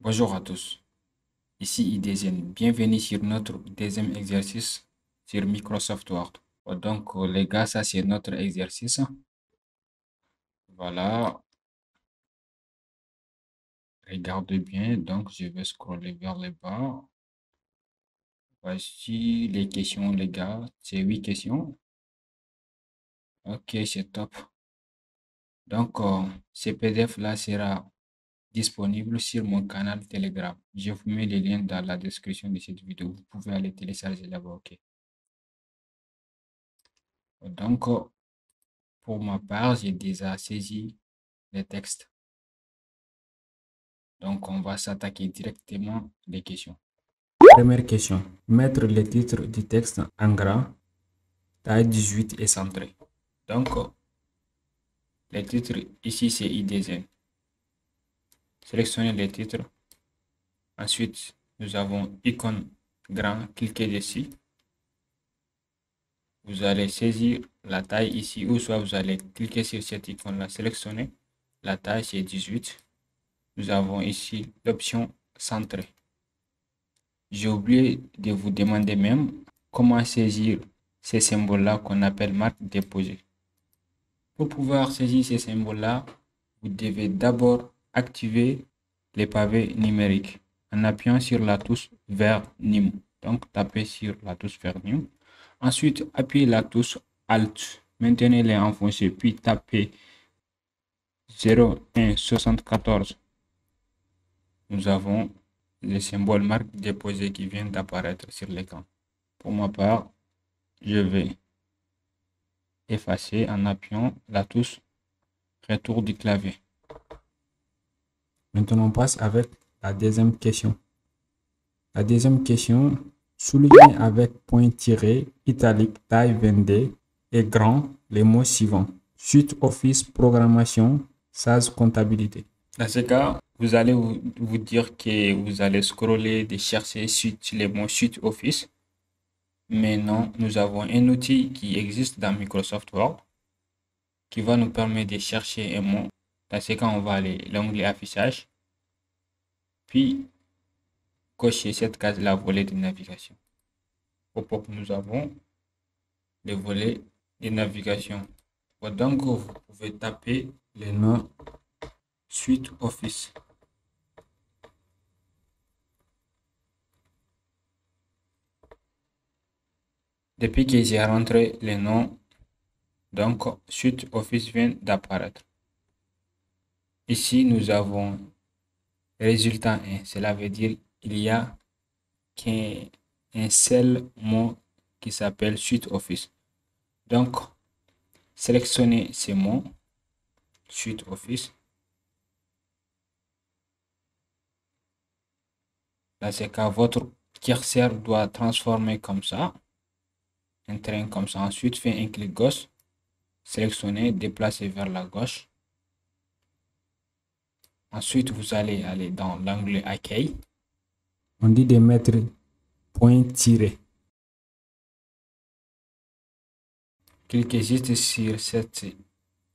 Bonjour à tous, ici IDZN. Bienvenue sur notre deuxième exercice sur Microsoft Word. Donc les gars, ça c'est notre exercice. Voilà, regardez bien. Donc je vais scroller vers le bas. Voici les questions les gars. C'est 8 questions. Ok, c'est top. Donc ce PDF là sera disponible sur mon canal Telegram. Je vous mets les liens dans la description de cette vidéo. Vous pouvez aller télécharger là-bas. Ok. Donc pour ma part, j'ai déjà saisi les textes. Donc, on va s'attaquer directement les questions. Première question. Mettre le titre du texte en grand, taille 18 et centré. Donc, les titres, ici, c'est IDZN. Sélectionnez les titres. Ensuite, nous avons icône grand, cliquez dessus. Vous allez saisir la taille ici, ou soit vous allez cliquer sur cette icône-là, sélectionner. La taille, c'est 18. Nous avons ici l'option centré. J'ai oublié de vous demander même comment saisir ces symboles-là qu'on appelle marque déposée. Pour pouvoir saisir ces symboles-là, vous devez d'abord activer les pavés numériques en appuyant sur la touche vers New. Donc, tapez sur la touche vers New. Ensuite, appuyez la touche Alt. Maintenez-les enfoncés, puis tapez 0174. Nous avons le symbole marque déposée qui vient d'apparaître sur l'écran. Pour ma part, je vais effacer en appuyant la touche retour du clavier. Maintenant, on passe avec la deuxième question. La deuxième question, soulignez avec point tiré, italique, taille 22 et grand les mots suivants. Suite Office, programmation, SaaS, comptabilité. Dans ce cas, vous allez vous dire que vous allez scroller de chercher suite les mots Suite Office. Mais non, nous avons un outil qui existe dans Microsoft Word qui va nous permettre de chercher un mot. Dans ce cas, on va aller l'onglet affichage, puis cocher cette case-là, volet de navigation. Pop-up, nous avons le volet de navigation. Donc, vous pouvez taper le nom Suite Office. Depuis que j'ai rentré le nom, donc Suite Office vient d'apparaître. Ici, nous avons résultat 1. Cela veut dire qu'il y a qu'un seul mot qui s'appelle Suite Office. Donc, sélectionnez ces mots, Suite Office. Dans ce cas, votre curseur doit transformer comme ça, un train comme ça. Ensuite, faites un clic gauche, sélectionnez, déplacez vers la gauche. Ensuite, vous allez aller dans l'onglet Accueil. On dit de mettre point tiré. Cliquez juste sur cette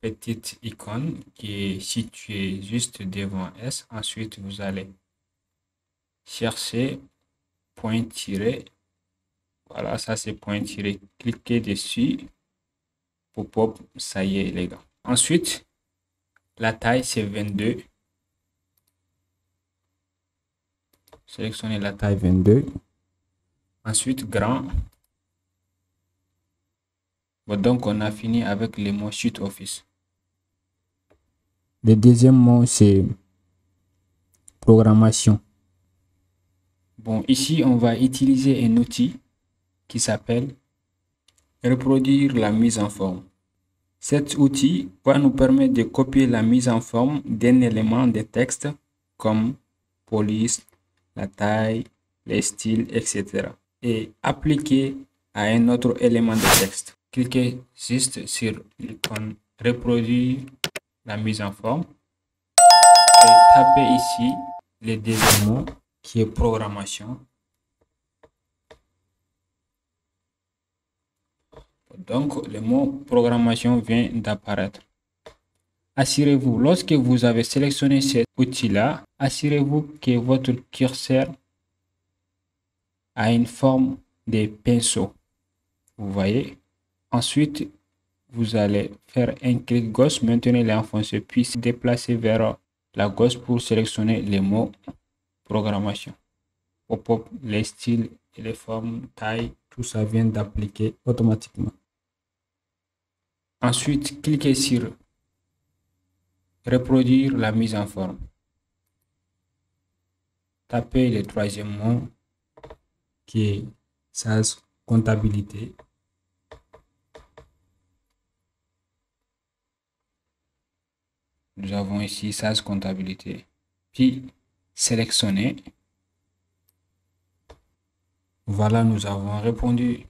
petite icône qui est située juste devant S. Ensuite, vous allez chercher point tiré. Voilà, ça c'est point tiré. Cliquez dessus. Pop-up, ça y est les gars. Ensuite, la taille c'est 22. Sélectionnez la taille 22. Ensuite, grand. Bon, donc, on a fini avec les mots Suite Office. Le deuxième mot, c'est programmation. Bon, ici, on va utiliser un outil qui s'appelle reproduire la mise en forme. Cet outil va nous permettre de copier la mise en forme d'un élément de texte comme police, la taille, les styles, etc. et appliquer à un autre élément de texte. Cliquez juste sur l'icône reproduire la mise en forme et tapez ici le deuxième mot qui est programmation. Donc le mot programmation vient d'apparaître. Assurez-vous, lorsque vous avez sélectionné cet outil-là, assurez-vous que votre curseur a une forme de pinceau. Vous voyez? Ensuite, vous allez faire un clic gauche, maintenez l'enfoncé, puis se déplacer vers la gauche pour sélectionner les mots programmation. Pop-up, les styles et les formes, taille, tout ça vient d'appliquer automatiquement. Ensuite, cliquez sur reproduire la mise en forme. Tapez le troisième mot qui est SAS comptabilité. Nous avons ici SAS comptabilité. Puis sélectionner. Voilà, nous avons répondu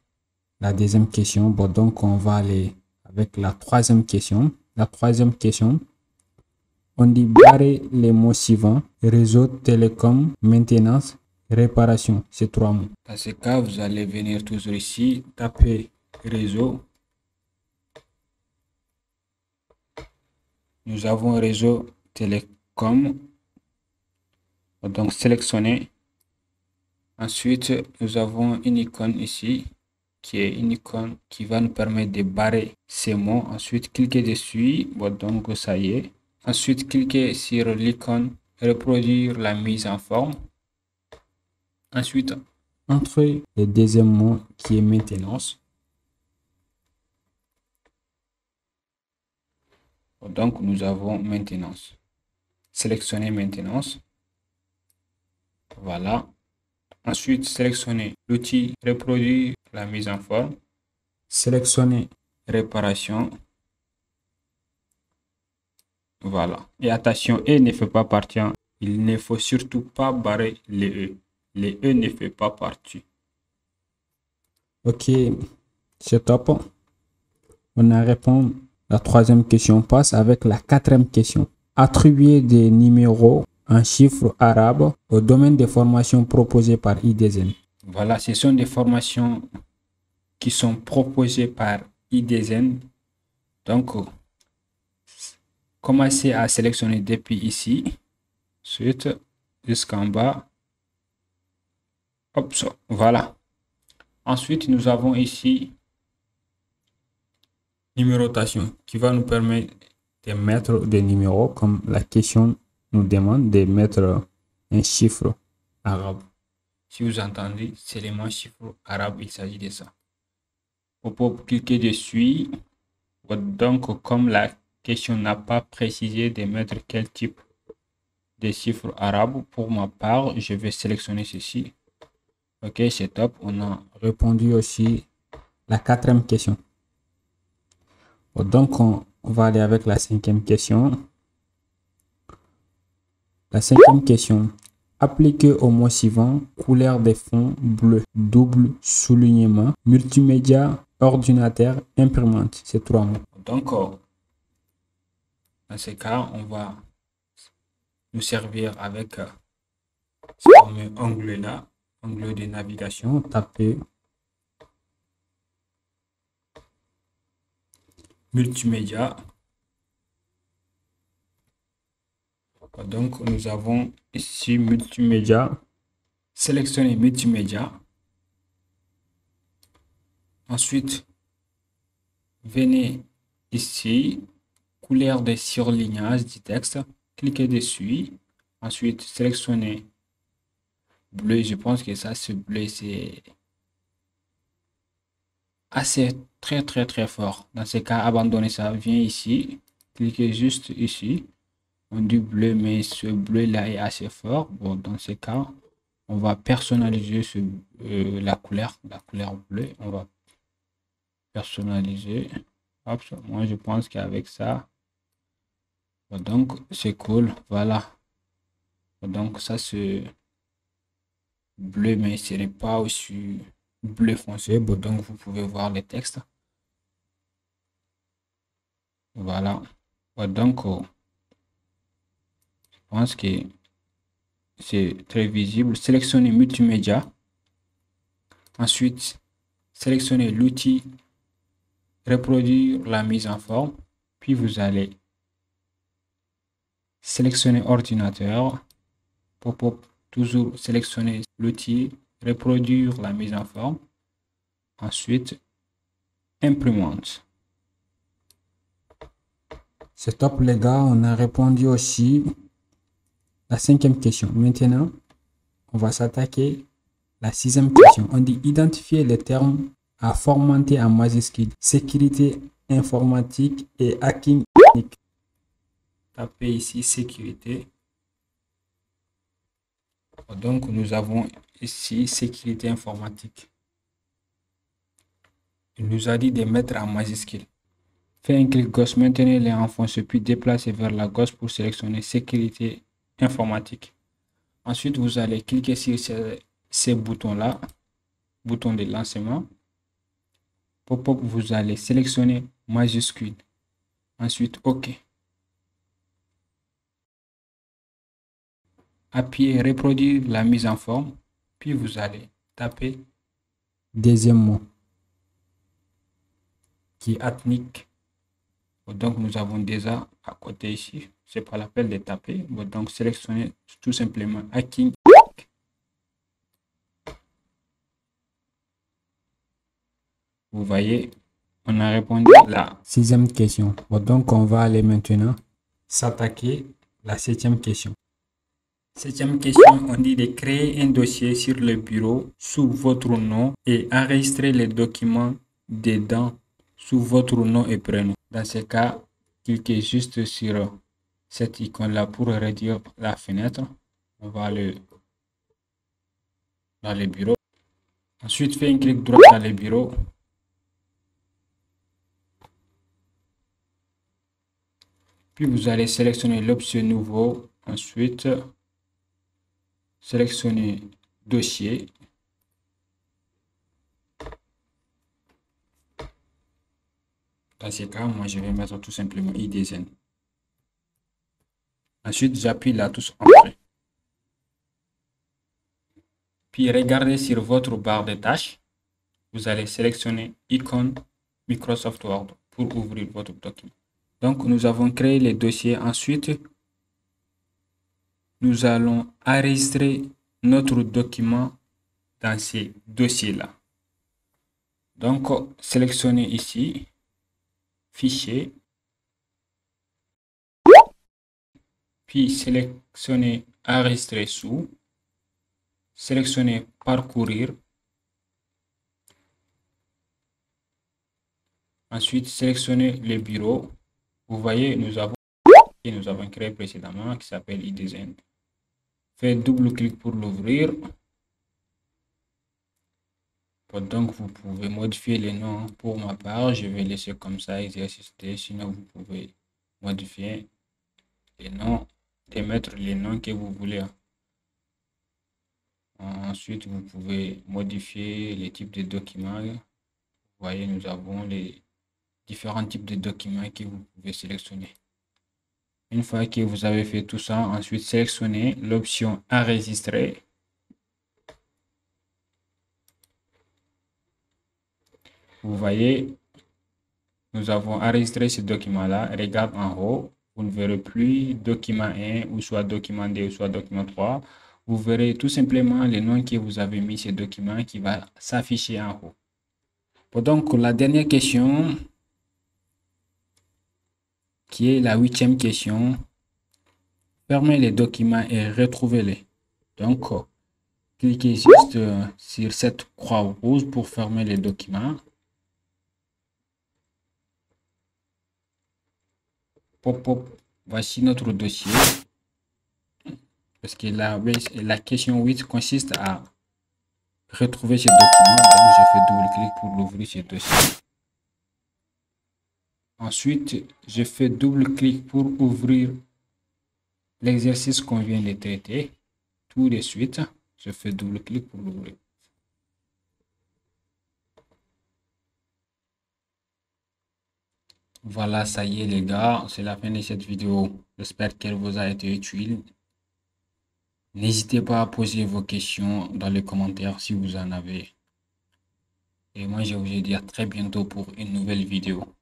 la deuxième question. Bon, donc on va aller avec la troisième question. La troisième question, on dit barrer les mots suivants: réseau, télécom, maintenance, réparation. C'est trois mots. Dans ce cas, vous allez venir toujours ici, taper réseau. Nous avons réseau télécom. Donc sélectionner. Ensuite, nous avons une icône ici qui est une icône qui va nous permettre de barrer ces mots. Ensuite, cliquez dessus. Bon, donc ça y est. Ensuite, cliquez sur l'icône reproduire la mise en forme. Ensuite, entrez le deuxième mot qui est maintenance. Donc, nous avons maintenance. Sélectionnez maintenance. Voilà. Ensuite, sélectionnez l'outil reproduire la mise en forme. Sélectionnez réparation. Voilà. Et attention, E ne fait pas partie. Il ne faut surtout pas barrer les E. Les E ne fait pas partie. Ok, c'est top. On a répondu la troisième question. On passe avec la quatrième question. Attribuer des numéros en chiffres arabes au domaine des formations proposées par IDZN. Voilà, ce sont des formations qui sont proposées par IDZN. Donc, commencez à sélectionner depuis ici, ensuite jusqu'en bas. Hop, ça, voilà. Ensuite, nous avons ici numérotation qui va nous permettre de mettre des numéros comme la question nous demande de mettre un chiffre arabe. Si vous entendez seulement chiffre arabe, il s'agit de ça. Vous pouvez cliquer dessus. Donc, comme la question n'a pas précisé de mettre quel type de chiffre arabe, pour ma part, je vais sélectionner ceci. Ok, c'est top. On a répondu aussi la quatrième question. Donc, on va aller avec la cinquième question. La cinquième question. Appliquer au mot suivant couleur de fond bleu, double soulignement, multimédia, ordinateur, imprimante. C'est trois mots. Donc, dans ce cas, on va nous servir avec ce fameux onglet-là, onglet de navigation. Taper multimédia. Donc, nous avons ici multimédia. Sélectionnez multimédia. Ensuite, venez ici, couleur de surlignage du texte. Cliquez dessus. Ensuite, sélectionnez bleu. Je pense que ça, ce bleu, c'est assez très fort. Dans ce cas, abandonnez ça. Viens ici. Cliquez juste ici. On dit bleu, mais ce bleu-là est assez fort. Bon, dans ce cas, on va personnaliser la couleur bleue. On va personnaliser. Hop, moi, je pense qu'avec ça, bon, donc, c'est cool. Voilà. Bon, donc, ça, c'est bleu, mais ce n'est pas aussi bleu foncé. Bon, donc, vous pouvez voir les textes. Voilà. Bon, donc, je pense que c'est très visible. Sélectionnez multimédia. Ensuite, sélectionnez l'outil reproduire la mise en forme. Puis vous allez sélectionner ordinateur, pop-up, toujours sélectionner l'outil, reproduire la mise en forme. Ensuite, imprimante. C'est top les gars, on a répondu aussi la 5e question. Maintenant, on va s'attaquer la 6e question. On dit identifier les termes à formater en majuscule. Sécurité informatique et hacking ethnique. Tapez ici sécurité. Donc, nous avons ici sécurité informatique. Il nous a dit de mettre en majuscule. Faites un clic gauche, maintenez-les enfoncés, puis déplacez vers la gauche pour sélectionner sécurité informatique. Ensuite, vous allez cliquer sur ces boutons-là, bouton de lancement. Pop-up, vous allez sélectionner majuscule. Ensuite, OK. Appuyez reproduire la mise en forme, puis vous allez taper deuxième mot qui est ethnique. Donc nous avons déjà à côté ici, c'est pas la peine de taper. Donc sélectionnez tout simplement hacking. Vous voyez, on a répondu à la 6e question. Donc on va aller maintenant s'attaquer à la 7e question. 7e question, on dit de créer un dossier sur le bureau sous votre nom et enregistrer les documents dedans sous votre nom et prénom. Dans ce cas, cliquez juste sur cette icône-là pour réduire la fenêtre. On va aller dans le bureau. Ensuite, faites un clic droit dans le bureau. Puis vous allez sélectionner l'option nouveau. Ensuite, sélectionnez dossier. Dans ce cas, moi, je vais mettre tout simplement iDesign. Ensuite, j'appuie la touche Entrée. Puis, regardez sur votre barre de tâches. Vous allez sélectionner icône Microsoft Word pour ouvrir votre document. Donc, nous avons créé les dossiers. Ensuite, nous allons enregistrer notre document dans ces dossiers-là. Donc, sélectionnez ici, Fichier, puis sélectionnez Enregistrer sous, sélectionnez Parcourir, ensuite sélectionnez le bureau. Vous voyez, nous avons créé précédemment qui s'appelle iDesign. Faites double-clic pour l'ouvrir. Donc, vous pouvez modifier les noms. Pour ma part, je vais laisser comme ça, exercice D. Sinon, vous pouvez modifier les noms et mettre les noms que vous voulez. Ensuite, vous pouvez modifier les types de documents. Vous voyez, nous avons les différents types de documents que vous pouvez sélectionner. Une fois que vous avez fait tout ça, ensuite sélectionnez l'option enregistrer. Vous voyez, nous avons enregistré ce document-là. Regarde en haut, vous ne verrez plus document 1 ou soit document 2 ou soit document 3. Vous verrez tout simplement le nom que vous avez mis ce document qui va s'afficher en haut. Donc, la dernière question, qui est la 8e question, fermez les documents et retrouvez-les. Donc, cliquez juste sur cette croix rouge pour fermer les documents. Pop-up, voici notre dossier. Parce que la question 8 consiste à retrouver ce document. Donc, je fais double-clic pour l'ouvrir ce dossier. Ensuite, je fais double-clic pour ouvrir l'exercice qu'on vient de traiter. Tout de suite, je fais double-clic pour l'ouvrir. Voilà, ça y est les gars, c'est la fin de cette vidéo. J'espère qu'elle vous a été utile. N'hésitez pas à poser vos questions dans les commentaires si vous en avez. Et moi, je vous dis à très bientôt pour une nouvelle vidéo.